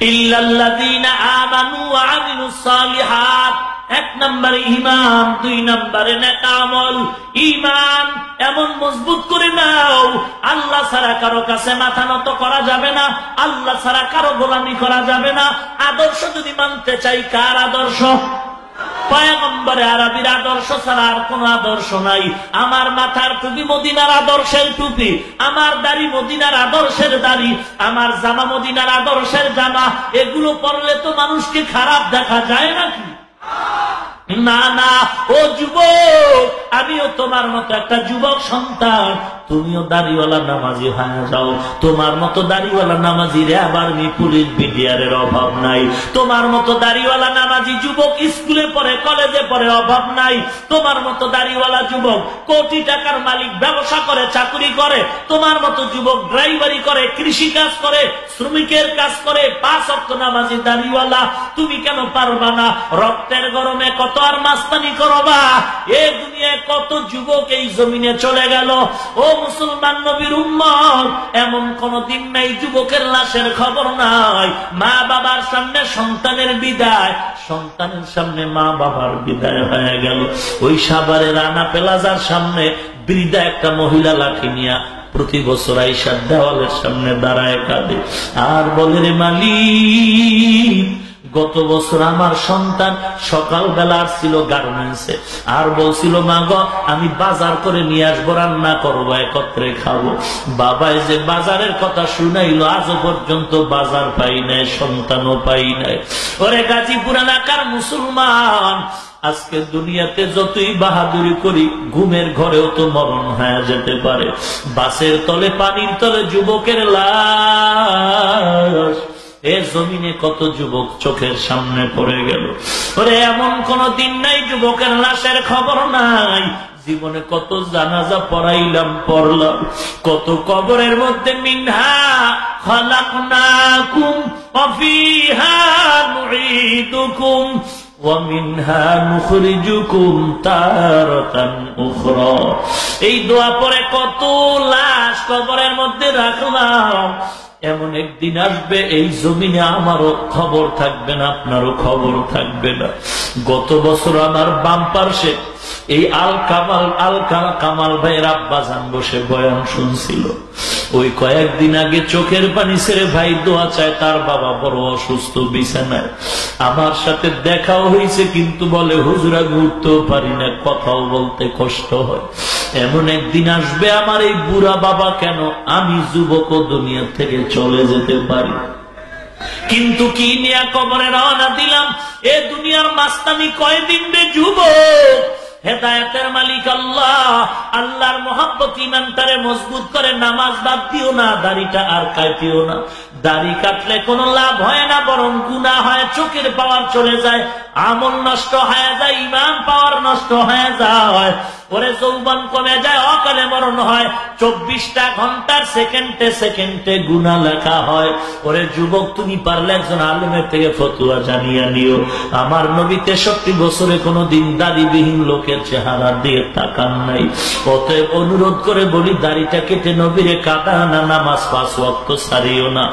ইল্লাল্লাযীনা আমানু ওয়া আমিলুস সালিহাত। 1 নম্বরে ঈমান, 2 নম্বরে নেক আমল। ঈমান এমন মজবুত করে নাও, আল্লাহ ছাড়া কারো কাছে মাথা নত করা যাবে না, আল্লাহ ছাড়া কারো গোলামি করা যাবে না। আদর্শ যদি মানতে চাই, কার আদর্শ? পয়গম্বরে আরবির আদর্শ ছাড়া আর কোন আদর্শ নাই। আমার মাথার টুপি মদিনার আদর্শের টুপি, আমার দাড়ি মদিনার আদর্শের দাড়ি, আমার জামা মদিনার আদর্শের জামা। এগুলো পরলে তো মানুষকে খারাপ দেখা যায় নাকি? না না, ও যুবক, আমিও তোমার মতো একটা যুবক সন্তান। তুমিও দাড়িওয়ালা নামাজি হয়ে যাও। তোমার মতো দাড়িওয়ালা নামাজি রে আবার পুলিশ বিডিআরের অভাব নাই। তোমার মতো দাড়িওয়ালা নামাজি যুবক স্কুলে পড়ে, কলেজে পড়ে, অভাব নাই। তোমার মতো দাড়িওয়ালা যুবক কোটি টাকার মালিক, ব্যবসা করে, চাকরি করে। তোমার মতো যুবক ড্রাইভারি করে, কৃষি কাজ করে, শ্রমিকের কাজ করে, 5 ওয়াক্ত নামাজি দাড়িওয়ালা। তুমি কেন পারবা না? রক্তের গরমে কত আর মাস্তানি করবা? এই দুনিয়ায় কত যুবক এই জমিনে চলে গেল। ও মুসলমান নবীর উম্মত, এমন কোন দিন নাই যুবকের লাশের খবর নাই। মা বাবার সামনে সন্তানের বিদায়, সন্তানের সামনে মা বাবার বিদায় হয়ে গেল। ওই সাভারে রানা প্লাজার সামনে বৃদ্ধা একটা মহিলা লাঠি নিয়া প্রতি বছর আইসা দেওয়ালের সামনে দাঁড়ায় কাঁদে আর বলে, রে মালিক, গত বছর আমার সন্তান সকালবেলা আসছিল গার্মেন্টসে, আর বলছিল, মা গো, আমি বাজার করে নিয়ে আসবো, রান্না করবো, একত্রে খাবো। বাবাই যে বাজারের কথা শুনাইলো, আজও পর্যন্ত বাজার পাই নাই, সন্তানও পাই নাই। ওরে গাজীপুর এলাকার মুসলমান, আজকে দুনিয়াতে যতই বাহাদুরি করি, ঘুমের ঘরেও তো মরণ হয়ে যেতে পারে। বাসের তলে, পানির তলে যুবকের লাশ। এ জমিনে কত যুবক চোখের সামনে পড়ে গেল। ওরে এমন কোন দিন নাই যুবকের লাশের খবর নাই। জীবনে কত জানাজা পড়াইলাম, পড়লাম, কত কবরের মধ্যে মিনহা খালাকনাকুম ওয়া ফিহা নুঈদুকুম ওয়া মিনহা নুখরিজুকুম তারাতান উখরা। এই দোয়া পড়ে কত লাশ কবরের মধ্যে রাখলাম। এমন একদিন আসবে এই জমিনে আমারও খবর থাকবে না, আপনারও খবর থাকবে না। গত বছর আমার বাম পার্শ্বে এই আল কামাল ভাইয়ের আব্বাজান বসে বয়ান শুনছিল। ওই কয়েকদিন আগে চোখের পানি ছেড়ে ভাই দোয়া চায়, তার বাবা বড় অসুস্থ, বিছানায়। আমার সাথে দেখাও হয়েছে, কিন্তু বলে, হুজুর আমি উঠতেও পারি না, কথাও বলতে কষ্ট হয়। এমন একদিন আসবে আমার এই বুড়া বাবা কেন, আমি যুবক দুনিয়া থেকে চলে যেতে পারি। কিন্তু কি নিয়ে কবরে রওনা দিলাম? এ দুনিয়ার মাস্তানি কয়দিন রে যুবক? হেদায়েতের মালিক আল্লাহ। আল্লাহর মহব্বত ইমানটারে মজবুত করে। নামাজ বাদ দিও না, দাড়িটা আর কাটিও না। দাড়ি কাটলে কোনো লাভ হয় না, বরং গুনাহ হয়, চোখের পাওয়ার চলে যায়, আমল নষ্ট হয়ে যায়, ইমান পাওয়ার নষ্ট হয়ে যায়। ওরে যৌবন কমে যায়, অকালে মরণ হয়, 24টা ঘন্টার সেকেন্ডে সেকেন্ডে গুনাহ লেখা হয়। ওরে যুবক, তুমি পারলে একজন আলেমের থেকে ফতোয়া জানিয়ে নিও। আমার নবী 63 বছরে কোনদিন দাড়িবিহীন লোকের চেহারা দিয়ে তাকান নাই। অতএব অনুরোধ করে বলি, দাড়িটা কেটে নবীরে কাটা না, নামাজ 5 ওয়াক্ত ছাড়িও না।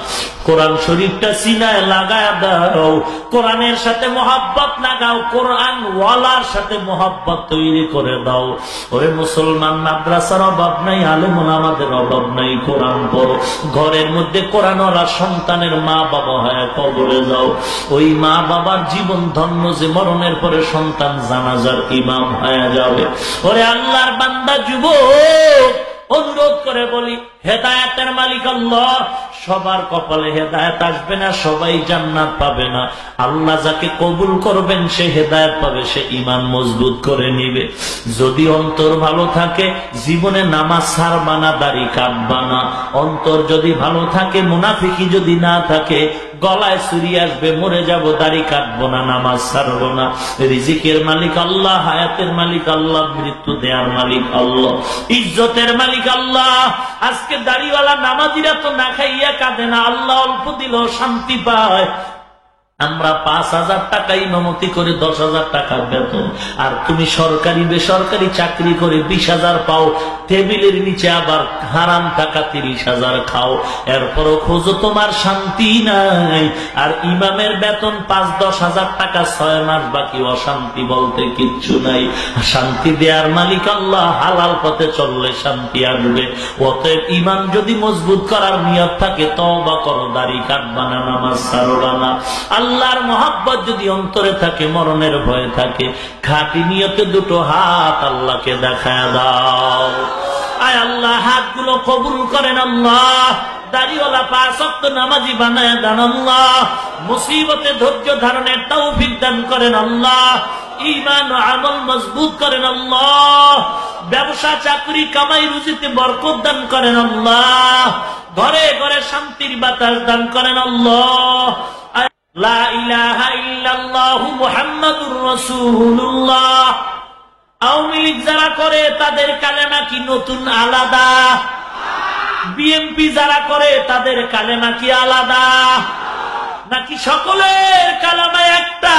কোরআন শরীফটা সিনায় লাগায় দাও, কোরআনের সাথে মহব্বত লাগাও, কোরআন ওয়ালার সাথে মহব্বত তৈরি করে দাও। ওরে মুসলমান, মাদ্রাসার অভাব নাই, আলেম ওলামাদের অভাব নাই, কোরআন পড়ো। ঘরের মধ্যে কোরআনওয়ালা সন্তানের মা বাবা হয়ে কবরে যাও। ওই মা বাবার জীবন ধন্য যে, মরণের পরে সন্তান জানাজার ইমাম হয়ে যাবে। ওরে আল্লাহর বান্দা যুবক, অনুরোধ করে বলি, হেদায়েতের মালিক আল্লাহ। সবার কপালে হেদায়েত আসবে না, সবাই জান্নাত পাবে না। আল্লাহ যাকে কবুল করবেন সে হেদায়েত পাবে, সে ঈমান মজবুত করে নিবে। যদি অন্তর ভালো থাকে, জীবনে নামাজ ছাড়বা না, দাড়ি কাটবা না। অন্তর যদি ভালো থাকে, মুনাফিকি যদি না থাকে, গলায় ছুরি আসবে, মরে যাব, দাড়ি কাটবো না, নামাজ ছাড়বো না। রিজিকের মালিক আল্লাহ, হায়াতের মালিক আল্লাহ, মৃত্যু দেওয়ার মালিক আল্লাহ, ইজ্জতের মালিক আল্লাহ। আজকে দাড়িওয়ালা নামাজিরা তো না খাইয়া কাঁদে না, আল্লাহ অল্প দিলেও শান্তি পায়। আমরা 5,000 টাকা ইমামতি করে 10,000 টাকা বেতন, আর তুমি সরকারি বেসরকারি চাকরি করে 20,000 পাও, টেবিলের নিচে আবার হারাম টাকা 30,000 খাও, এরপরও খোঁজো তোমার শান্তি নাই। আর ইমামের বেতন 5-10 হাজার টাকা, 6 মাস বাকি, অশান্তি বলতে কিচ্ছু নাই। শান্তি দেয়ার মালিক আল্লাহ, হালাল পথে চললে শান্তি আসবে। অতএব ইমান যদি মজবুত করার নিয়ত থাকে, তওবা করো, দাড়ি কাটবা না, নামাজ ছাড়বা না। আল্লাহর মহব্বত যদি অন্তরে থাকে, মরণের ভয় থাকে, খাঁটি নিয়তে দুটো হাত আল্লাহকে দেখায় দাও। আয় আল্লাহ, হাতগুলো কবুল করেন আল্লাহ। দাড়িওয়ালা 5 ওয়াক্ত নামাজি বানায় দেন আল্লাহ। মুসিবতে ধৈর্য ধারণের তৌফিক দান করেন আল্লাহ। ঈমান ও আমল মজবুত করেন আল্লাহ। ব্যবসা চাকরি কামাই রুজিতে বরকত দান করেন আল্লাহ। ঘরে ঘরে শান্তির বাতাস দান করেন আল্লাহ। লা ইলাহা ইল্লাল্লাহু মুহাম্মাদুর রাসূলুল্লাহ। আওয়ামী লীগ যারা করে তাদের কালেমা কি নতুন আলাদা? বিএনপি যারা করে তাদের কালেমা কি আলাদা? নাকি সকলের কালেমা একটা?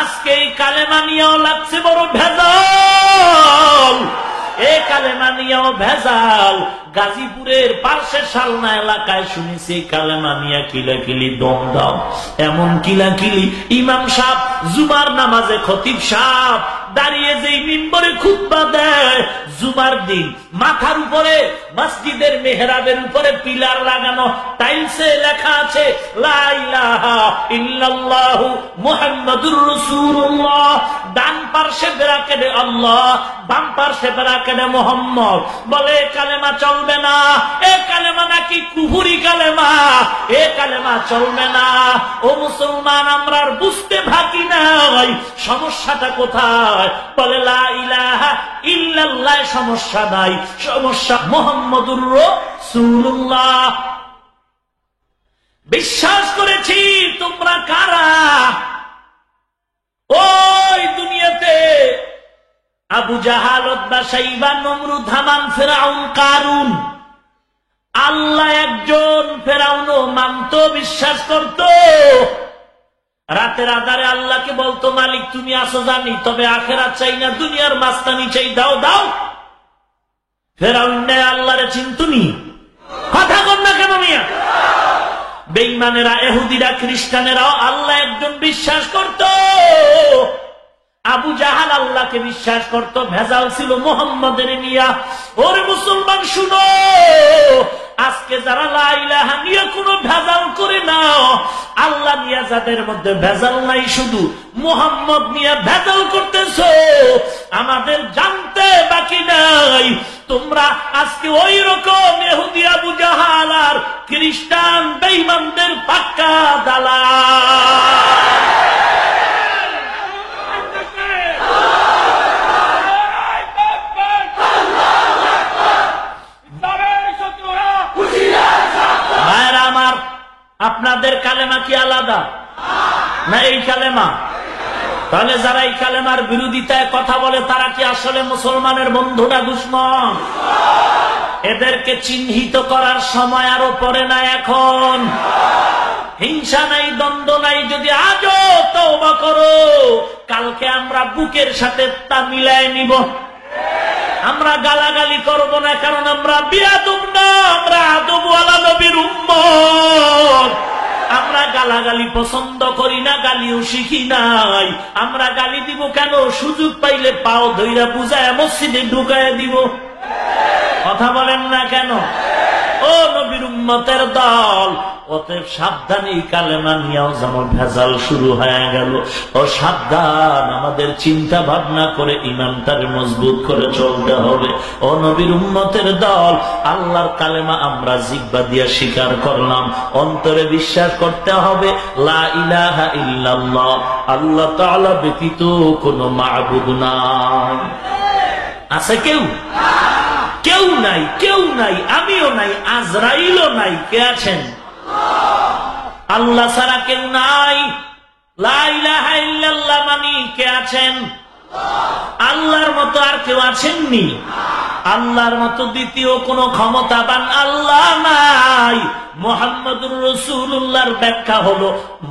আজকে এই কালেমা নিয়েও লাগছে বড় ভেজাল। এই কালেমা নিয়েও ভেজাল। গাজীপুরের পার্শ্বে শালনা এলাকায় শুনেছি কালেমা নিয়ে কিলাকিলি দম দাও। এমন কিলাকিলি, ইমাম সাহেব জুমার নামাজে খতিব সাহেব দাঁড়িয়ে যেই মিম্বরে খুতবা দেয়, জুমার দিন মাথার উপরে মসজিদের মেহরাবের উপরে পিলার লাগানো, টাইলসে লেখা আছে লা ইলাহা ইল্লাল্লাহু মুহাম্মাদুর রাসূলুল্লাহ। ডান পার্শ্বে ব্রাকেটে আল্লাহ, বাম পার্শ্বে ব্রাকেটে মুহাম্মদ। বলে কালেমা চলবে না, এ কালেমা নাকি কুফরি কালেমা, এ কালেমা চলবে না। ও মুসলমান, আমরা আর বুঝতে বাকি নাই সমস্যাটা কোথায়। বলে লা ইলাহা ইল্লাল্লাহ, সমস্যা নাই, সমস্যা মুহাম্মাদুর রাসূলুল্লাহ। বিশ্বাস করেছি তোমরা কারা? ওই দুনিয়াতে আবু জাহাল, উতবা, শাইবা, নমরুদ, হামান, ফিরআউন, কারুন, আল্লাহ একজন, ফেরাউনও মানত, বিশ্বাস করত। রাতের আধারে আল্লাহকে বলতো, মালিক তুমি আসো জানি, তবে আখেরাত চাই না, দুনিয়ার মাস্তানি চাই, দাও দাও। ফেরাউন আল্লাহরে চিন্তুনি, কথা কর না কেন মিয়া? বেঈমানেরা, ইহুদিরা, খ্রিস্টানেরাও আল্লাহ একজন বিশ্বাস করত। আবু জাহাল আল্লাহকে বিশ্বাস করত, ভেজাল ছিল মুহাম্মাদের নিয়া। ওরে মুসলমান শুনো, আজকে যারা লা ইলাহা নিয়ে কোনো ভেজাল করে না, আল্লাহ নিয়ে যাদের মধ্যে ভেজাল নাই, শুধু মুহাম্মদ নিয়ে ভেজাল করতেছ, আমাদের জানতে বাকি নাই তোমরা আজকে ওই রকম ইহুদি আবু জাহাল আর খ্রিস্টান বেঈমানদের পাক্কা দালাল। আপনাদের কালেমা কি আলাদা না এই কালেমা? তাহলে যারা এই কালেমার বিরোধিতায় কথা বলে তারা কি আসলে মুসলমানের বন্ধু না দুশমন? এদেরকে চিহ্নিত করার সময় আরো পরে না এখন। হিংসা নাই, দ্বন্দ্ব নাই। যদি আজও তওবা করো, কালকে আমরা বুকের সাথে তা মিলায় নিব। আমরা গালাগালি করব না, কারণ আমরা বিয়াদব না, আমরা আদবওয়ালা নবীর উম্মত। আমরা গালাগালি পছন্দ করি না, গালিও শিখি নাই। আমরা গালি দিব কেন? সুযোগ পাইলে পাও ধইরা বুঝায় মসজিদে ঢুকায় দিব। কথা বলেন না কেন? ও নবীর উম্মতের দল, অতএব সাবধানে কালেমা নিয়েও যেমন ভেজাল শুরু হয়ে গেল। ও সাবধান, আমাদের চিন্তা ভাবনা করে ইমানটারে মজবুত করে চলতে হবে। ও নবীর উম্মতের দল, আল্লাহর কালেমা আমরা জিহ্বা দিয়া স্বীকার করলাম, অন্তরে বিশ্বাস করতে হবে লা ইলাহা ইল্লাল্লাহ, আল্লাহ তাআলা ব্যতীত কোনো মাবুদ নাই। আছে কেউ? কেউ নাই, কেউ নাই, আমিও নাই, আজরাইলও নাই। কে আছেন? আল্লাহ ছাড়া কেউ নাই। লা ইলাহা ইল্লাল্লাহ মানি কে আছেন? আল্লাহর মতো আর কেউ আছেননি? আল্লাহর মতো দ্বিতীয় কোন ক্ষমতাবান আল্লাহ নাই। মুহাম্মদুর রাসূলুল্লাহর ব্যাখ্যা হলো,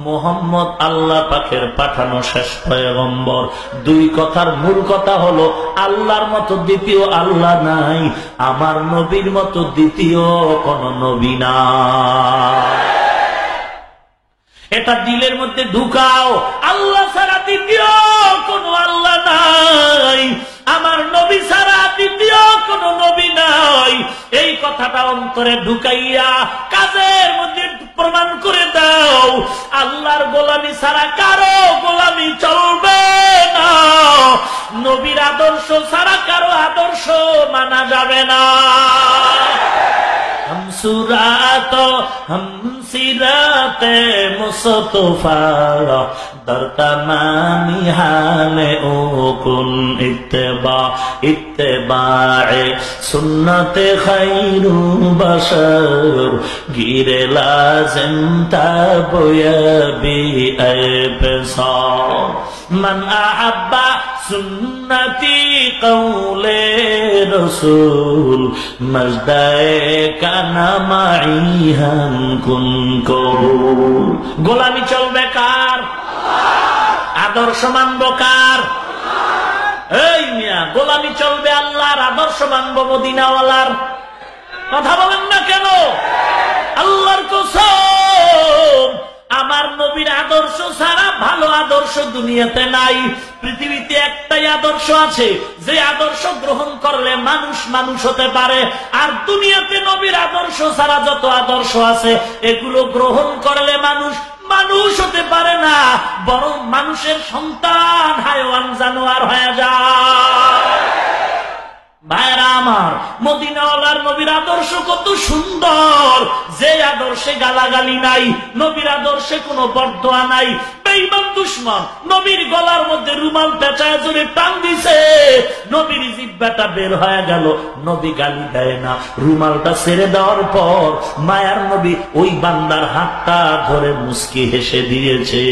মুহাম্মদ আল্লাহ পাকের পাঠানো শেষ পয়গম্বর। দুই কথার মূল কথা হলো, আল্লাহর মতো দ্বিতীয় আল্লাহ নাই, আমার নবীর মতো দ্বিতীয় কোন নবী নাই। এটা দিলের মধ্যে ঢুকাও, আল্লাহ ছাড়া দ্বিতীয় কোন আল্লাহ নাই, আমার নবী ছাড়া দ্বিতীয় কোন নবী নাই। এই কথাটা অন্তরে ঢুকাইয়া কাজের মধ্যে প্রমাণ করে দাও, আল্লাহর গোলামি ছাড়া কারো গোলামি চলবে না, নবীর আদর্শ ছাড়া কারো আদর্শ মানা যাবে না। हम सुरात हम सिराते मुस्तफा दर तमामी हाले ओ कुन इत्तबा इत्तबाए सुन्नते खैरु बशर गिरे लाजिम ताबया बी ऐबसा मन अहब्बा सुन्नती कौले रसूल मजदाए काना माई हम कुन करो। গোলামি চলবে কার? আদর্শ মানব কার? এই মিয়া, গোলামি চলবে আল্লাহর, আদর্শ মানব মদিনাওয়ালার। কথা বলেন না কেন? আল্লাহর কসম, আমার নবীর আদর্শ ছাড়া ভালো আদর্শ দুনিয়াতে নাই। পৃথিবীতে একটাই আদর্শ আছে, যে আদর্শ গ্রহণ করলে মানুষ মানুষ হতে পারে। আর দুনিয়াতে নবীর আদর্শ ছাড়া যত আদর্শ আছে, এগুলো গ্রহণ করলে মানুষ মানুষ হতে পারে না, বরং মানুষের সন্তান হায়ওয়ান জানোয়ার হয়ে যায়। ভাইরা আমার, মদিনাওয়ালার নবীর আদর্শ কত সুন্দর, যে আদর্শে গালাগালি নাই, নবীর আদর্শে কোনো বরদোয়া নাই। বেঈমান দুশমন নবীর গলার মধ্যে রুমাল পেঁচায় জোরে টান দিছে, নবীর জিহ্বাটা বের হয়ে গেল, নবী গালি দেয় না। রুমালটা ছেড়ে দেওয়ার পর মায়ার নবী ওই বান্দার হাতটা ধরে মুস্কি হেসে দিয়েছে।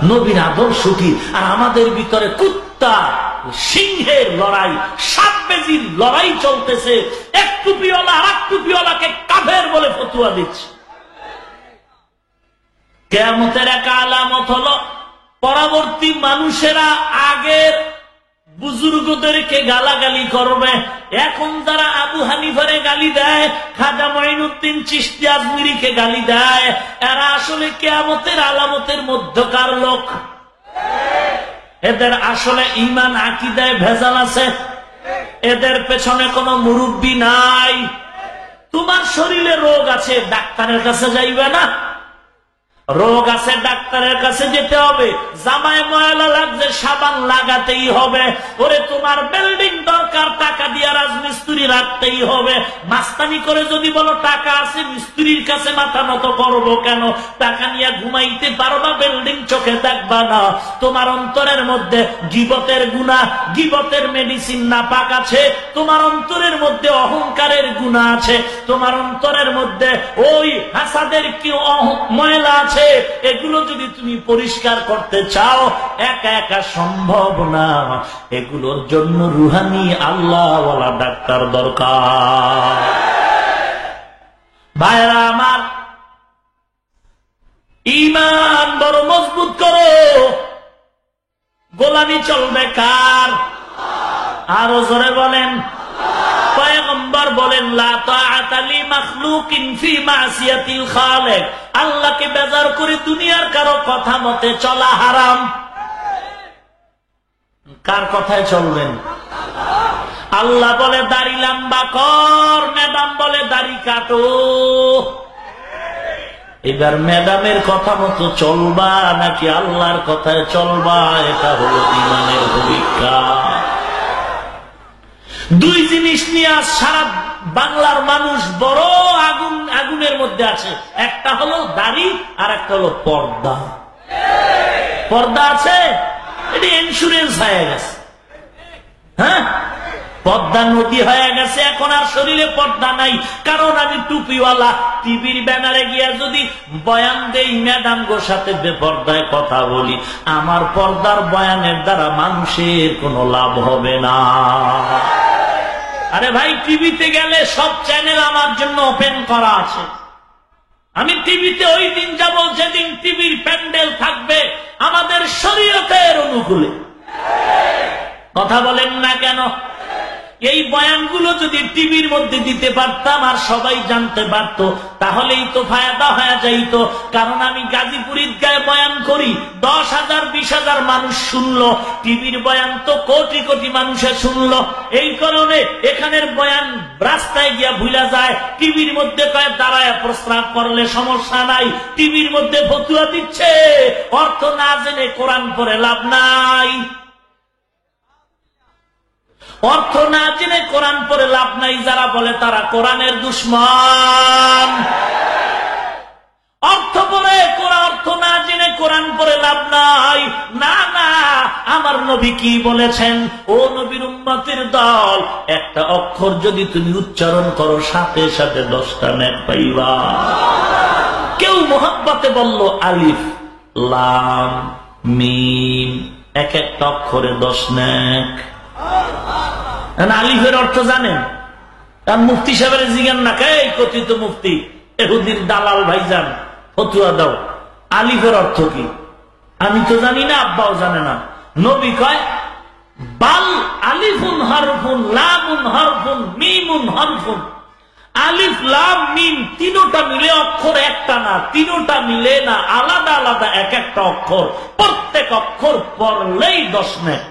নবীর আদর্শ কি? আর আমাদের ভিতরে কুত্তা সিংহের লড়াই, সাত বেজির লড়াই চলতেছে। এক টুপিওয়ালা আর এক টুপিওয়ালাকে কাফের বলে ফতুয়া দিচ্ছে। কিয়ামতের এক আলামত হলো, পরবর্তী মানুষেরা আগের বুজুর্গদেরকে গালাগালি করবে। এখন যারা আবু হানিফারে গালি দেয়, খাজা মঈনুদ্দিন চিশতি আজমিরিকে গালি দেয়, এরা আসলে কিয়ামতের আলামতের মধ্যকার লোক। এদের আসলে ঈমান আকীদায় ভেজাল আছে, এদের পেছনে কোনো মুরব্বী নাই। তোমার শরীরে রোগ আছে, ডাক্তারের কাছে যাইবে না? রোগ আছে, ডাক্তারের কাছে যেতে হবে। জামায় ময়লা লাগছে, সাবান লাগাতেই হবে। ওরে তোমার বিল্ডিং দরকার, টাকা দিয়ে রাজমিস্ত্রি রাখতেই হবে। মাস্তানি করে যদি বলো টাকা আছে, মিস্ত্রির কাছে মাথা নত করবো কেন? টাকা নিয়ে ঘুমাইতে পারবা, বিল্ডিং চোখে দেখবা না। তোমার অন্তরের মধ্যে গীবতের গুনাহ, গীবতের মেডিসিন নাপাক আছে। তোমার অন্তরের মধ্যে অহংকারের গুনাহ আছে। তোমার অন্তরের মধ্যে ওই হাসাদের কি ময়লা আছে। এগুলো যদি তুমি পরিষ্কার করতে চাও, একা একা সম্ভব না। এগুলোর জন্য রুহানি আল্লাহওয়ালা ডাক্তার দরকার। ভাইরা আমার, ঈমান বড় মজবুত করো। গোলামি চলবে কার? আরো জোরে বলেন। পয়গম্বর বলেন, লা তাআতা লি মাখলুকিন ফি মাসিয়াতিল খালিক। আল্লাহকে বেজার করে দুনিয়ার কারো কথা মতে চলা হারাম। কার কথায় চলবেন? আল্লাহ বলে দাড়ি লম্বা কর, ম্যাডাম বলে দাড়ি কাটো। এবার ম্যাডামের কথা মতো চলবা নাকি আল্লাহর কথায় চলবা? এটা হলো ঈমানের পরীক্ষা। দুই জিনিস নিয়ে সারা বাংলার মানুষ বড় আগুনের মধ্যে আছে। একটা হলো দাড়ি, আর একটা হলো পর্দা। পর্দা আছে, এটি ইন্স্যুরেন্স হয়ে গেছে। হ্যাঁ, পর্দা নদী হয়ে গেছে, এখন আর শরীরে পর্দা নাই, কারণ আমি টুপিওয়ালা। টিভির ব্যানারে গিয়া যদি বয়ান দেই, ম্যাডাম গো সাথে বেপর্দায় কথা বলি, আমার পর্দার বয়ানের দ্বারা মানুষের কোনো লাভ হবে না। আরে ভাই, টিভিতে গেলে সব চ্যানেল আমার জন্য ওপেন করা আছে। আমি টিভিতে ওই দিন যাব যেদিন টিভির প্যান্ডেল থাকবে আমাদের শরীয়তের অনুকূলে। কথা বলেন না কেন? এই বয়ানগুলো যদি টিভির মধ্যে দিতে পারতাম আর সবাই জানতে পারত, তাহলেই তো ফায়দা হয়ে যাইত। কারণ আমি গাজীপুর ঈদগাহে বয়ান করি, 10,000 20,000 মানুষ শুনলো, টিভির বয়ান তো কোটি কোটি মানুষে শুনলো। এই কারণে এখানের বয়ান রাস্তায় গিয়া ভুলা যায়, টিভির মধ্যে কয়েক দাঁড়ায় প্রস্রাব করলে সমস্যা নাই। টিভির মধ্যে ফতুয়া দিচ্ছে, অর্থ না জেনে কোরআন পড়ে লাভ নাই। অর্থ না জেনে কোরআন পড়ে লাভ নাই। যারা বলে তারা কোরআনের দুশমন। অর্থ পড়ে অর্থ না জেনে কোরআন পড়ে লাভ নাই। না না, আমার নবী কি বলেছেন? ও নবীর উম্মতের দল, একটা অক্ষর যদি তুমি উচ্চারণ করো, সাথে সাথে 10টা নেক পাইবা। কেউ মোহাব্বতে বলল আলিফ লাম মিম, এক একটা অক্ষরে 10 নেক। আলিফের অর্থ জানেন? তার মুফতি সাহেবের জিজ্ঞান না, কে কথিত মুফতি এহুদির দালাল ভাইজান, ফতুয়া দাও, আলিফের অর্থ কি? আমি তো জানি না, আব্বাও জানে না। নবী কয় বাল আলিফুন হরফুন লামুন হরফুন মিমুন হরফুন। আলিফ লাম মিম তিনটা মিলে অক্ষর একটা না, তিনটা মিলে না, আলাদা আলাদা এক একটা অক্ষর। প্রত্যেক অক্ষর পড়লেই 10 নেক।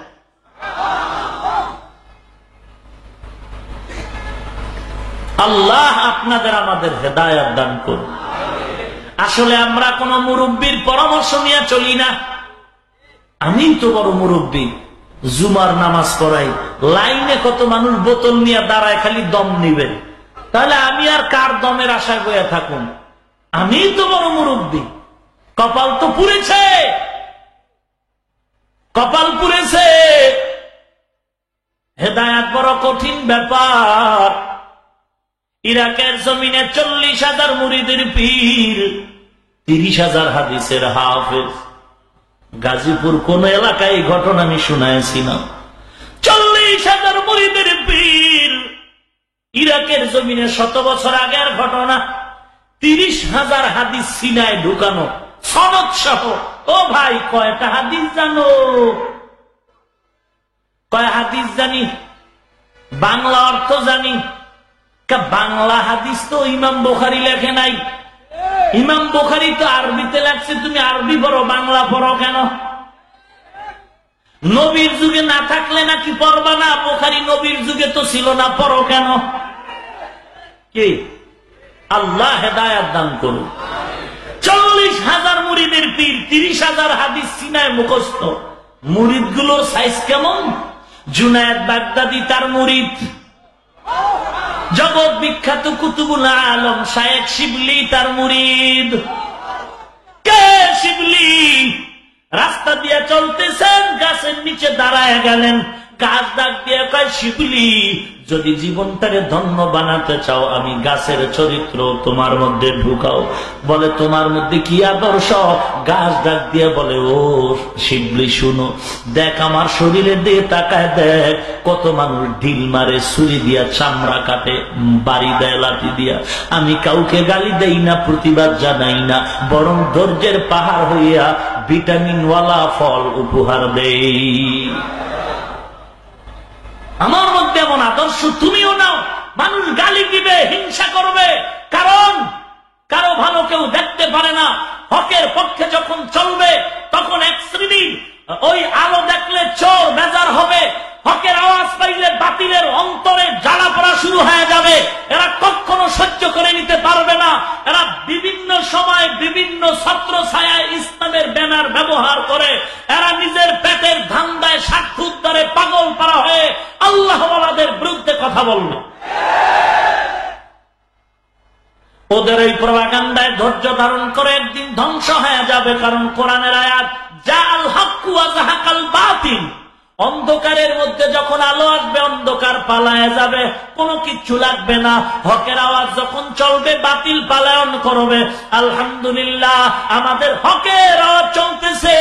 আল্লাহ আপনাদের আমাদের হেদায়েত দান করুন। আসলে আমরা কোন মুরব্বীর পরামর্শ নিয়ে চলি না। আমি তো বড় মুরব্বী, জুমার নামাজ পড়াই, লাইনে কত মানুষ বোতল নিয়ে দাঁড়ায়, খালি দম নিবে। তাহলে আমি আর কার দমের আশায় বয়ে থাকুন? আমি তো বড় মুরব্বী, কপাল তো পুড়েছে, কপাল পুড়েছে। হেদায়েত বড় কঠিন ব্যাপার। ইরাকের জমিনে 40,000 মুরিদের পীর, 30,000 হাদিসের হাফেজ। গাজীপুর কোন এলাকায় এই ঘটনা আমি শুনাইছি না? 40,000 মুরিদের পীর, ইরাকের জমিনে 100 বছর আগের ঘটনা। 30,000 হাদিস সিনায় ঢুকানো, সনদ সহ। ও ভাই, কয়টা হাদিস জানো? কয় হাদিস জানি, বাংলা অর্থ জানি। বাংলা হাদিস তো ইমাম বুখারী লেখে নাই। ইমাম বুখারী তো আরবিতে লেখছে, তুমি আরবি পড়ো, বাংলা পড়ো কেন? নবীর যুগে না থাকলে নাকি পড়বা না? বুখারী নবীর যুগে তো ছিল না, পড়ো কেন? কি আল্লাহ হেদায়েত দান করুন। 40,000 মুরিদের পীর, 30,000 হাদিস সিনায় মুখস্থ। মুরিদ গুলোর সাইজ কেমন? জুনায়েদ বাগদাদি তার মুরিদ, জগৎ বিখ্যাত কুতুবুল আলম শায়েখ শিবলি তার মুরিদ। কে শিবলি? রাস্তা দিয়ে চলতেছেন, গাছের নিচে দাঁড়ায় গেলেন, গাছ ডাক দিয়ে কয়, শিবলি, যদি জীবনটাকে ধন্য বানাতে চাও, আমি গাছের চরিত্র তোমার মধ্যে ঢুকাও। বলে তোমার মধ্যে কি আদর্শ? গাছ ডাক দিয়ে বলে, ও শিবলি শুনো, দেখ আমার শরীরে দিয়ে তাকায় দেখ, কত মানুষ ঢিল মারে, ছুরি দিয়া চামড়া কাটে, বাড়ি দেয় লাঠি দিয়া। আমি কাউকে গালি দেই না, প্রতিবাদ জানাই না, বরং ধৈর্যের পাহাড় হইয়া ভিটামিনওয়ালা ফল উপহার দেই। আমার মধ্যে এমন আদর্শ তুমিও নাও। মানুষ গালি দিবে, হিংসা করবে, কারণ কারো ভালো কেউ দেখতে পারে না। হকের পক্ষে যখন চলবে, তখন এক শ্রেণীর ওই আলো দেখলে চোর বেজার হবে, হকের আওয়াজ পাইলে বাতিলের অন্তরে জ্বালা পড়া শুরু হয়ে যাবে। এরা কখনো সহ্য করে নিতে পারবে না। এরা বিভিন্ন সময় বিভিন্ন ছত্র ছায়ায় ইসলামের ব্যানার ব্যবহার করে। এরা নিজের পেটের ধান্দায় স্বার্থ উদ্ধারে পাগল পারা হয়ে আল্লাহওয়ালাদের বিরুদ্ধে কথা বলবে। ওদের এই প্রপাগান্ডায় ধৈর্য ধারণ করে একদিন ধ্বংস হয়ে যাবে। কারণ কোরআনের আয়াত, জাআল হাক্কু ওয়া যাহাকাল বাতিল, অন্ধকারের মধ্যে যখন আলো আসবে অন্ধকার পালায় যাবে, কোনো কিচ্ছু লাগবে না। হকের আওয়াজ যখন চলবে বাতিল পালায়ন করবে। আলহামদুলিল্লাহ আমাদের হকের আওয়াজ চলতেছে।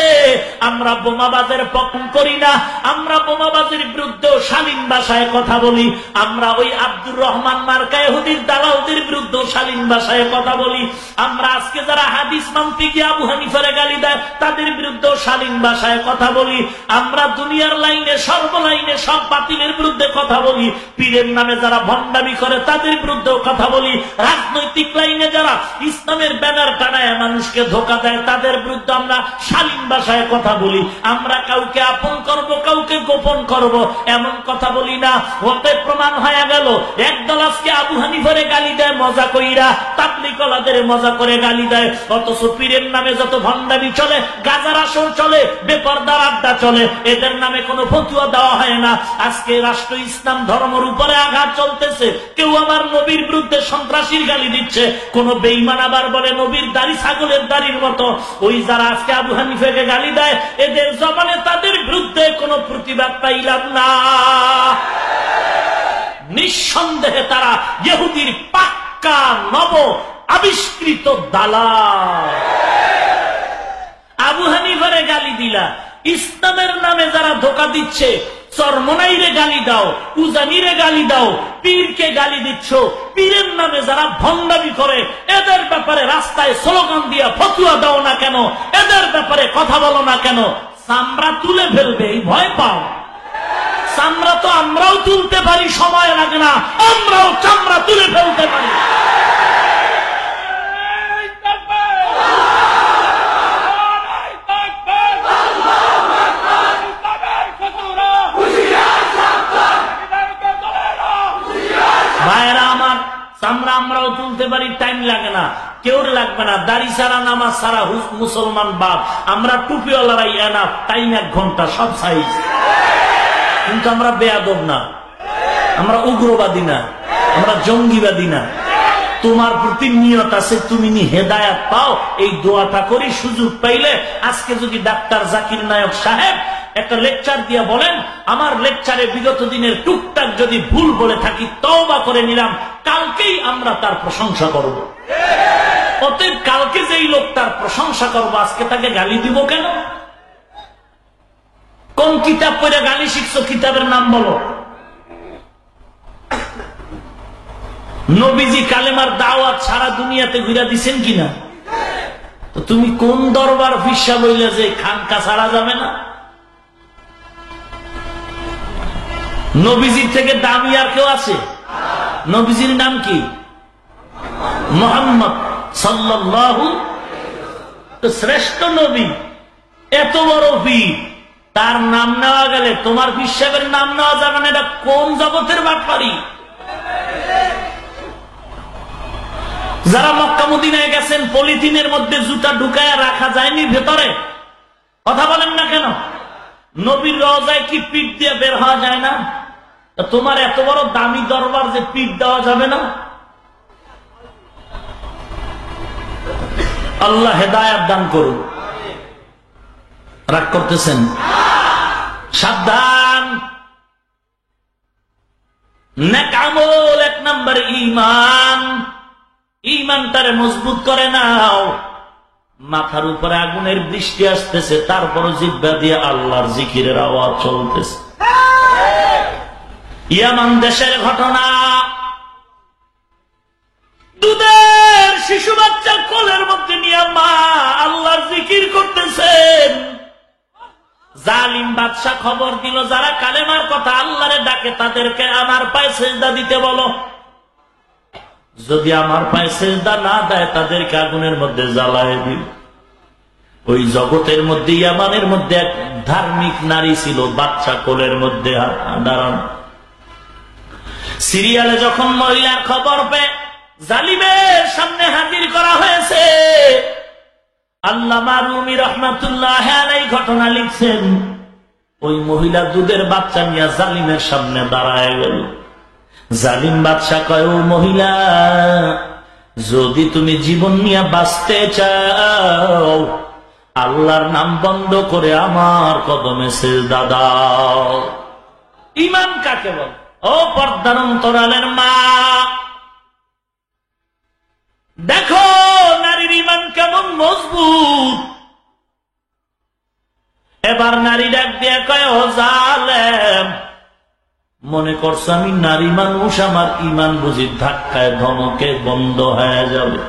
আমরা বোমাবাজের পক্ষ করি না, আমরা বোমাবাজের বিরুদ্ধেও শালীন ভাষায় কথা বলি। আমরা ওই আব্দুর রহমান মার্কা ইহুদির দালালদের বিরুদ্ধেও শালীন ভাষায় কথা বলি। আমরা আজকে যারা হাদিস মানতে গিয়ে আবু হানিফারে গালি দেয় তাদের বিরুদ্ধেও শালীন ভাষায় কথা বলি। আমরা দুনিয়ার লাইনে সর্বলাইনে সব বাতিলের বিরুদ্ধে কথা বলি। পীরের নামে যারা ভণ্ডামি করে তাদের বিরুদ্ধেও কথা বলি। রাজনৈতিক লাইনে যারা ইসলামের ব্যানার টানায় মানুষকে ধোঁকা দেয় তাদের বিরুদ্ধে আমরা শালীন ভাষায় কথা বলি। আমরা কাউকে আপন করব, কাউকে গোপন করব এমন কথা বলি না। হতে প্রমাণ হয়ে গেল একদল আজকে আবু হানিফারে গালি দেয় মজা কইরা, তাবলীগওয়ালাদের মজা করে গালি দেয়। অথচ পীরের নামে যত ভণ্ডামি চলে, গাজার আসর চলে, বেপরদার আড্ডা চলে, এদের নামে কোনো ফতুয়া দেওয়া হয় না। আজকে রাষ্ট্র ইসলাম ধর্মের উপরে আঘাত চলতেছে। কেউ আমার নবীর বিরুদ্ধে সন্ত্রাসীর গালি দিচ্ছে, কোন বেঈমান আবার বলে নবীর দাড়ি ছাগলের দাড়ির মতো। ওই যারা আজকে আবু হানিফাকে গালি দেয় এদের জবানে তাদের বিরুদ্ধে কোনো প্রতিবাদ পাইলাম না। নিঃসন্দেহে তারা ইহুদির পাক্কা নব আবিষ্কৃত দালাল। আবু হানিফারে গালি দিলা, ইসলামের নামে যারা ধোঁকা দিচ্ছে, চরমনাইরে গালি দাও, উজানিরে গালি দাও, পীরকে গালি দিচ্ছ, পীরের নামে যারা ভণ্ডামি করে এদের ব্যাপারে রাস্তায় স্লোগান দিয়া ফতুয়া দাও না কেন, এদের ব্যাপারে কথা বলো না কেন? চামড়া তুলে ফেলবে এই ভয় পাও। চামড়া তো আমরাও তুলতে পারি, সময় লাগে না, আমরাও চামড়া তুলে ফেলতে পারি। ভাইরা আমার, চামড়া আমরাও তুলতে পারি, টাইম লাগে না, কেউ লাগবে না। দাড়ি ছাড়া নামাজ ছাড়া মুসলমান বাপ, আমরা টুপিওয়ালারাই না, টাইম 1 ঘন্টা, সব সাইজ। কিন্তু আমরা বেয়াদব না, আমরা উগ্রবাদী না, আমরা জঙ্গিবাদী না। তোমার প্রতি নিয়ত আছে, তুমি হেদায়াত পাও, এই দোয়াটা করি। সুযোগ পাইলে আজকে যদি ডাক্তার জাকির নায়ক সাহেব একটা লেকচার দিয়ে বলেন, আমার লেকচারে বিগত দিনের টুকটাক যদি ভুল বলে থাকি তওবা করে নিলাম, কালকেই আমরা তার প্রশংসা করব। অতএব কালকে যেই লোক তার প্রশংসা করবো আজকে তাকে গালি দিব কেন? কোন কিতাব পড়ে গালি শিখছো? কিতাবের নাম বলো। নবীজি কালেমার দাওয়াত সারা দুনিয়াতে ঘুরে দিচ্ছেন কিনা? তো তুমি কোন দরবার ফিসা বইলে যে খানকা ছাড়া যাবে না? নবীজির থেকে দামি আর কেউ আছে? নবীজির নাম কি? মুহাম্মদ সাল্লাল্লাহু। তো শ্রেষ্ঠ নবী, এত বড় পীর, তার নাম নেওয়া গেলে তোমার বিশ্বের নাম নেওয়া যাবে না। এটা কোন জগতের বাটপারি? যারা মক্কা মদিনায় গেছেন পলিথিনের মধ্যে জুতা ঢুকায় রাখা যায়নি ভেতরে, কথা বলেন না কেন? নবীর রওজায় কি পিঠ দিয়ে বের হওয়া যায় না? তোমার এত বড় দামি দরবার যে পিঠ দেওয়া যাবে না? আল্লাহ হেদায়াত দান করুন। রাগ করতেছেন? সাবধান। নেক আমল 1 নম্বর ঈমান। ঈমানটারে মজবুত করে নাও। মাথার উপরে আগুনের বৃষ্টি আসতেছে, তারপরও জিহ্বা দিয়ে আল্লাহর জিকিরের আওয়াজ চলতেছে। ইয়ামান দেশের ঘটনা, দুধের শিশু বাচ্চা কোলের মধ্যে নিয়ে মা আল্লাহর জিকির করতেছেন। জালিম বাদশা খবর দিল, যারা কালেমার কথা আল্লাহরে ডাকে তাদেরকে আমার পায়ে সিজদা দিতে বলো। যদি আমার পায়ে সিজদা না দেয় তাদেরকে আগুনের মধ্যে জ্বালায় দিল। ওই জগতের মধ্যে ইয়ামানের মধ্যে এক ধার্মিক নারী ছিল, বাচ্চা কোলের মধ্যে দাঁড়ান। সিরিয়ালে যখন মহিলার খবর পেয়ে জালিমের সামনে হাজির করা হয়েছে, আল্লামা রুমি রহমাতুল্লাহ আলাইহি ঘটনা লিখছেন। ওই মহিলা দুধের বাচ্চা নিয়ে জালিমের সামনে দাঁড়ায় গেল। জালিম বাদশা কয়, ও মহিলা, যদি তুমি জীবন নিয়ে বাঁচতে চাও আল্লাহর নাম বন্ধ করে আমার কদমে সিজদা দাও। ঈমান কাকে বলে? ও পর্দার অন্তরালের মা, দেখো নারীর ঈমান কেমন মজবুত। এবার নারী ডাক দিয়ে কয়, ও জালেম, মনে করছো আমি নারী মানুষ, আমার ঈমান বুঝি ধাক্কায় ধমকে বন্ধ হয়ে যাবে?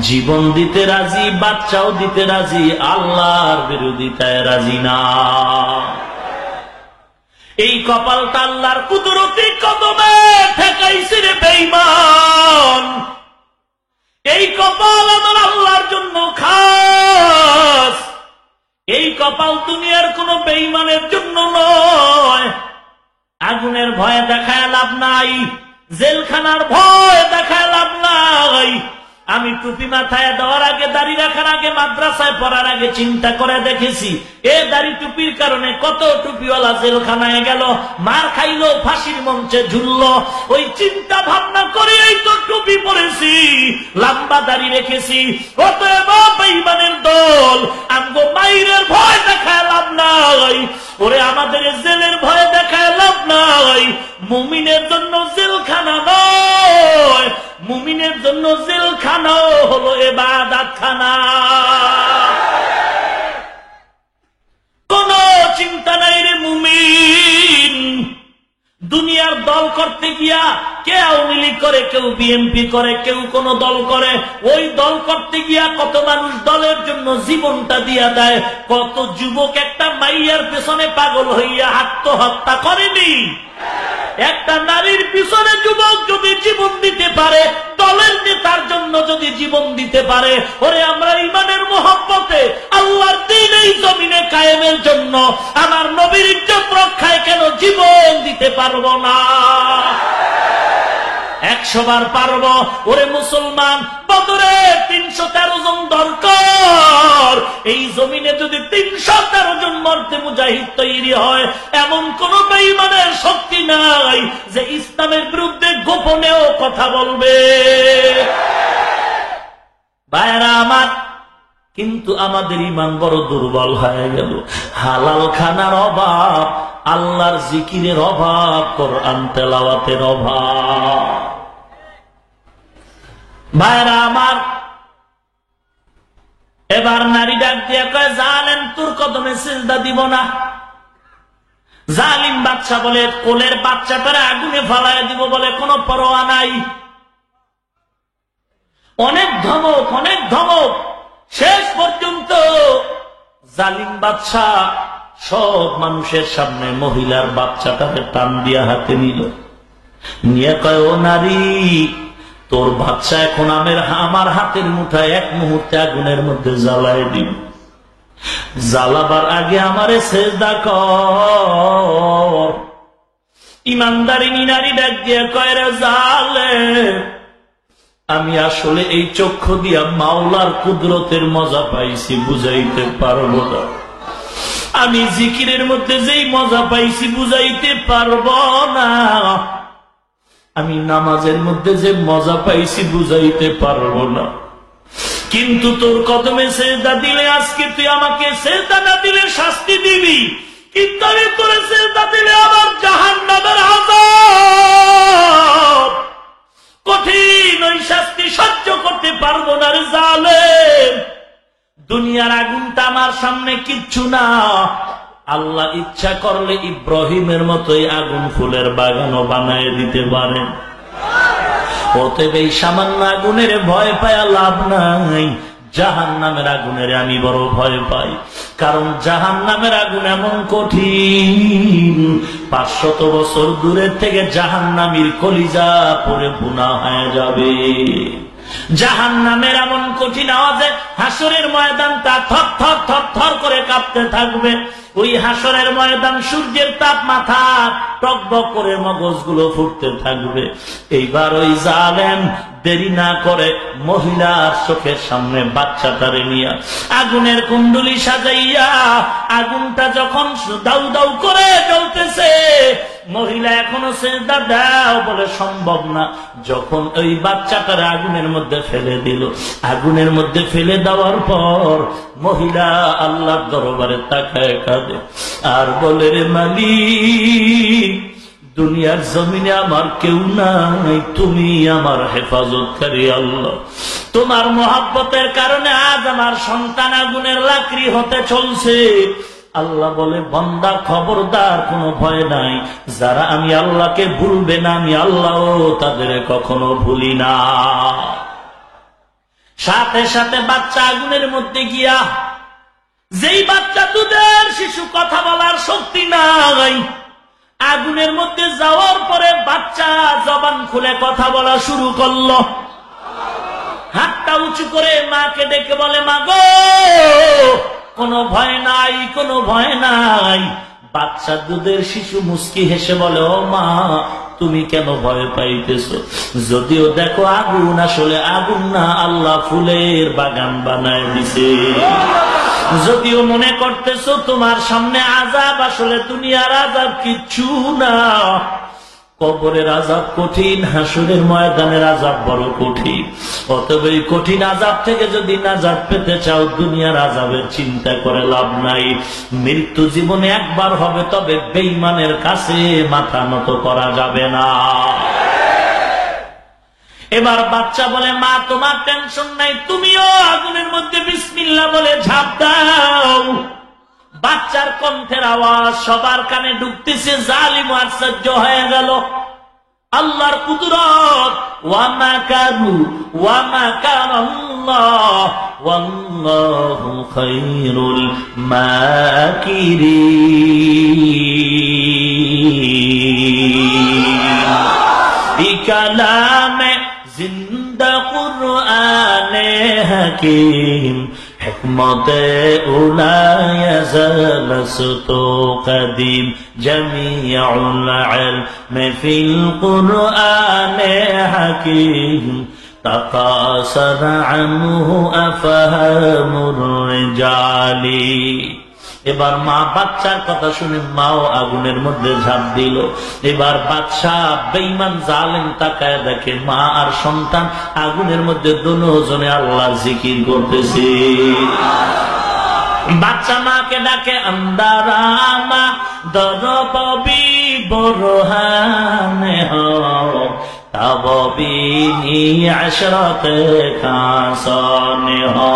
জীবন দিতে রাজি, বাচ্চাও দিতে রাজি, আল্লাহর বিরোধিতায় রাজি না। এই কপালটা আল্লাহর কুদরতি কদমে ঠেকাইছে রে বেঈমান। এই কপাল আমার আল্লাহর জন্য খাস। এই কপাল দুনিয়ার কোন বেঈমানের জন্য নয়। আগুনের ভয়ে দেখায় লাভ নাই, জেলখানার ভয় দেখায় লাভ নাই। আমি টুপি মাথায় দেওয়ার আগে, দাড়ি রাখার আগে, মাদ্রাসায় পড়ার আগে চিন্তা করে দেখেছি এ দাড়ি টুপির কারণে কত টুপিওয়ালা জেলখানায় গেল, মার খাইলো, ফাঁসির মঞ্চে ঝুললো। ওই চিন্তা ভাবনা করে এই তো টুপি পরেছি, লম্বা দাড়ি রেখেছি। অতএব বেঈমানের দল, আমগো মাইরের ভয় দেখায় লাভ নাই, ওরে আমাদের জেলের ভয় দেখায় লাভ নাই। মুমিনের জন্য জেলখানা নয়, মুমিনের জন্য জেলখানাও হলো ইবাদতখানা। কোন চিন্তা নাই রে মুমিন। দুনিয়ার দল করতে গিয়া কে আওয়ামী লীগ করে, কেউ বিএনপি করে, কেউ কোন দল করে। ওই দল করতে গিয়া কত মানুষ দলের জন্য জীবনটা দিয়া দেয়। কত যুবক একটা মাইয়ার পেছনে পাগল হইয়া আত্মহত্যা করেনি? একটা নারীর পিছনে যুবক যদি জীবন দিতে পারে, দলের নেতার জন্য যদি জীবন দিতে পারে, ওরে আমরা ঈমানের মহব্বতে আল্লাহর দ্বীন এই জমিনে কায়েমের জন্য, আমার নবীর ইজ্জত রক্ষায় কেন জীবন দিতে পারবো না? 100 বার পারব। ওরে মুসলমান, বদরে 313 জন দরকার। এই জমিনে যদি 313 জন মর্দে মুজাহিদ তৈরি হয়, এমন কোন বেঈমানের শক্তি নাই যে ইসলামের বিরুদ্ধে গোপনেও কথা বলবে। ভাইরা আমার, কিন্তু আমাদের ঈমান বড় দুর্বল হয়ে গেল। হালাল খানার অভাব, আল্লাহর জিকিরের অভাব, কোরআন তেলাওয়াতের অভাব। ভাইরা আমার, এবার নারী ডাক দিয়ে কয়, জালেম তোর কদমে সিজদা দিব না। জালিম বাচ্চা বলে, কোলের বাচ্চাটারে আগুনে ফালায় দিব বলে কোনো পরোয়া নাই। অনেক ধমক, অনেক ধমক, শেষ পর্যন্ত জালিম বাচ্চা সব মানুষের সামনে মহিলার বাচ্চাটাকে টান দিয়া হাতে নিল, নিয়ে কয়, ও নারী, তোর বাচ্চা এখন আমার হাতের মুঠায় এক মুহূর্তে আগুনের মধ্যে জ্বালায় দিন। জ্বালাবার আগে আমারে সেজদা কর। ইমানদারিনী নারী ডাক দিয়ে কয়, রে জালেম, আমি আসলে এই চক্ষু দিয়া মাওলার কুদরতের মজা পাইছি, বুঝাইতে পারবো না। আমি জিকিরের মধ্যে যেই মজা পাইছি বুঝাইতে পারবো না। আমি নামাজের মধ্যে যে মজা পাইছি বুঝাইতে পারবো না। কিন্তু তোর কদমে সেজদা দিলে, আজকে তুই আমাকে সেজদা না দিলে শাস্তি দিবি, কিন্তু আমি তোরে সেজদা দিলে আমার জাহান্নামের আযাব, কঠিন ওই শাস্তি সহ্য করতে পারবো না রে জালেম। দুনিয়ার আগুনটা আমার সামনে কিচ্ছু না। আল্লাহ ইচ্ছা করলে ইব্রাহিমের মতোই আগুন ফুলের বাগানও বানায় দিতে পারেন। অতএব এই সামান্য আগুনের ভয় পায়া লাভ নাই। জাহান্নামের আগুনের আমি বড় ভয় পাই, কারণ জাহান্নামের আগুন এমন কঠিন, 500 বছর দূরের থেকে জাহান্নামীর কলিজা পড়ে ভুনা হয়ে যাবে। জাহান্নামের এমন কঠিন আওয়াজে হাসরের ময়দানটা থর থর থর থর করে কাঁপতে থাকবে। ওই হাসরের ময়দান সূর্যের তাপ মাথা টকবক করে মগজগুলো ফুটতে থাকবে। এইবার ওই জালেম দেরি না করে মহিলার চোখের সামনে বাচ্চাটারে নিয়ে আগুনের কুণ্ডুলি সাজাইয়া, আগুনটা যখন দাউ দাউ করে জ্বলতেছে, মহিলা এখনো সিজদা দাও বলে সম্ভব না। যখন ওই বাচ্চাটার আগুনের মধ্যে ফেলে দিল, আগুনের মধ্যে ফেলে দেওয়ার পর মহিলা আল্লাহর দরবারে তাকায় কাঁদে আর বলে, রে মালিক, দুনিয়ার জমিনে আমার কেউ নাই, তুমি আমার হেফাজতকারী আল্লাহ। তোমার মহব্বতের কারণে আজ আমার সন্তান আগুনের লাকড়ি হতে চলছে। আল্লাহ বলে, বান্দা খবরদার, কোনো ভয় নাই। যারা আমি আল্লাহকে ভুলবে না, আমি আল্লাহ তাদের কখনো ভুলি না। সাথে সাথে বাচ্চা আগুনের মধ্যে গিয়া, যেই বাচ্চা দুধের শিশু, কথা বলার শক্তি নাই, আগুনের মধ্যে যাওয়ার পরে বাচ্চা জবান খুলে কথা বলা শুরু করলো। হাতটা উঁচু করে মাকে ডেকে বলে, মা গো, কোনো ভয় নাই, কোনো ভয় নাই। বাচ্চা দুধের শিশু মুস্কি হেসে বলে, ও মা, তুমি কেন ভয় পাইতেছো? যদিও দেখো আগুন আসলে আগুন না, আল্লাহ ফুলের বাগান বানায় দিছে। যদিও মনে করতেছো তোমার সামনে আযাব, আসলে দুনিয়ার আযাব কিচ্ছু না। কবরের আযাব কঠিন, হাসরের ময়দানের আযাব বড় কঠিন। অতএব এই কঠিন আযাব থেকে যদি নাজাত পেতে চাও, দুনিয়ার আযাবের চিন্তা করে লাভ নাই। মৃত্যু জীবনে একবার হবে, তবে বেঈমানের কাছে মাথা নত করা যাবে না। এবার বাচ্চা বলে, মা তোমার টেনশন নাই, তুমিও আগুনের মধ্যে বিসমিল্লাহ বলে ঝাঁপ দাও। বাচ্চার কণ্ঠের আওয়াজ সবার কানে ঢুকতেছে। জালিম আশ্চর্য হয়ে গেল। আল্লাহর কুদরত, ওয়া মাকারু ওয়া মাকারাল্লাহ ওয়াল্লাহু খায়রুল মাকিরিন। এই কালামে জিন্দা কুরআনে হাকিম, হিকমতে উলায় জালসতু কদিম, জামিউল ইলমি ফিল কুরআনে হাকিম, তাকাসার আনহু আফহামুর রিজালি। এবার মা বাচ্চার কথা শুনে মাও আগুনের মধ্যে ঝাঁপ দিল। এবার বাদশা বেঈমান জালেম তাকায় দেখে মা আর সন্তান আগুনের মধ্যে দুজনে আল্লাহর জিকির করতেছে। বাচ্চা মাকে ডাকে, আন্দারামা দরবি বরহানে হো, তববিনি আশরাতে কাসানে হো,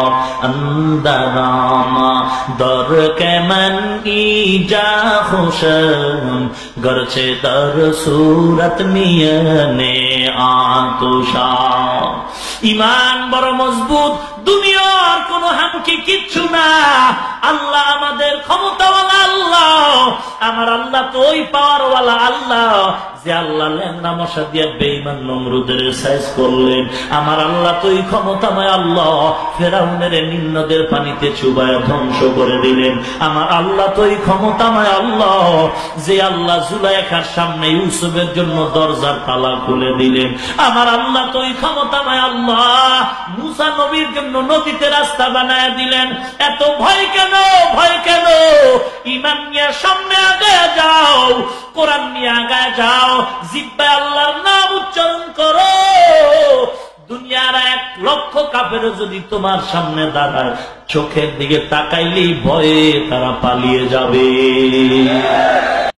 আন্দারামা দর কে মন ইজা খুশম, গরচে দর সুরত মিয়নে আতুশা। ইমান বড় মজবুত, দুনিয়ার কোন হামকি কিচ্ছু না। আল্লাহ আমাদের ক্ষমতাওয়ালা আল্লাহ। আমার আল্লাহ তো ওই পাওয়ারওয়ালা আল্লাহ যে আল্লাহ ল্যাংড়া মশা দিয়ে বেঈমান নমরুদের সাইজ করলেন। আমার আল্লাহ তো ওই ক্ষমতাময় আল্লাহ, ফেরাউনের নিম্নদের পানিতে চুবায় ধ্বংস করে দিলেন। আমার আল্লাহ তো ওই ক্ষমতাময় আল্লাহ যে আল্লাহ জুলাইখার সামনে ইউসুফের জন্য দরজার তালা খুলে দিলেন। আমার আল্লাহ তো ওই ক্ষমতাময় আল্লাহ মুসা নবীর জন্য নদীতে রাস্তা বানায় দিলেন। এত ভয় কেন, ভয় কেন? ঈমান নিয়ে সামনে আগায় যাও, কোরআন নিয়ে আগায় যাও, জিহ্বায় আল্লাহর নাম উচ্চারণ করো। দুনিয়ার 1,00,000 কাফেরও যদি তোমার সামনে দাঁড়ায়, চোখের দিকে তাকাইলেই ভয়ে তারা পালিয়ে যাবে।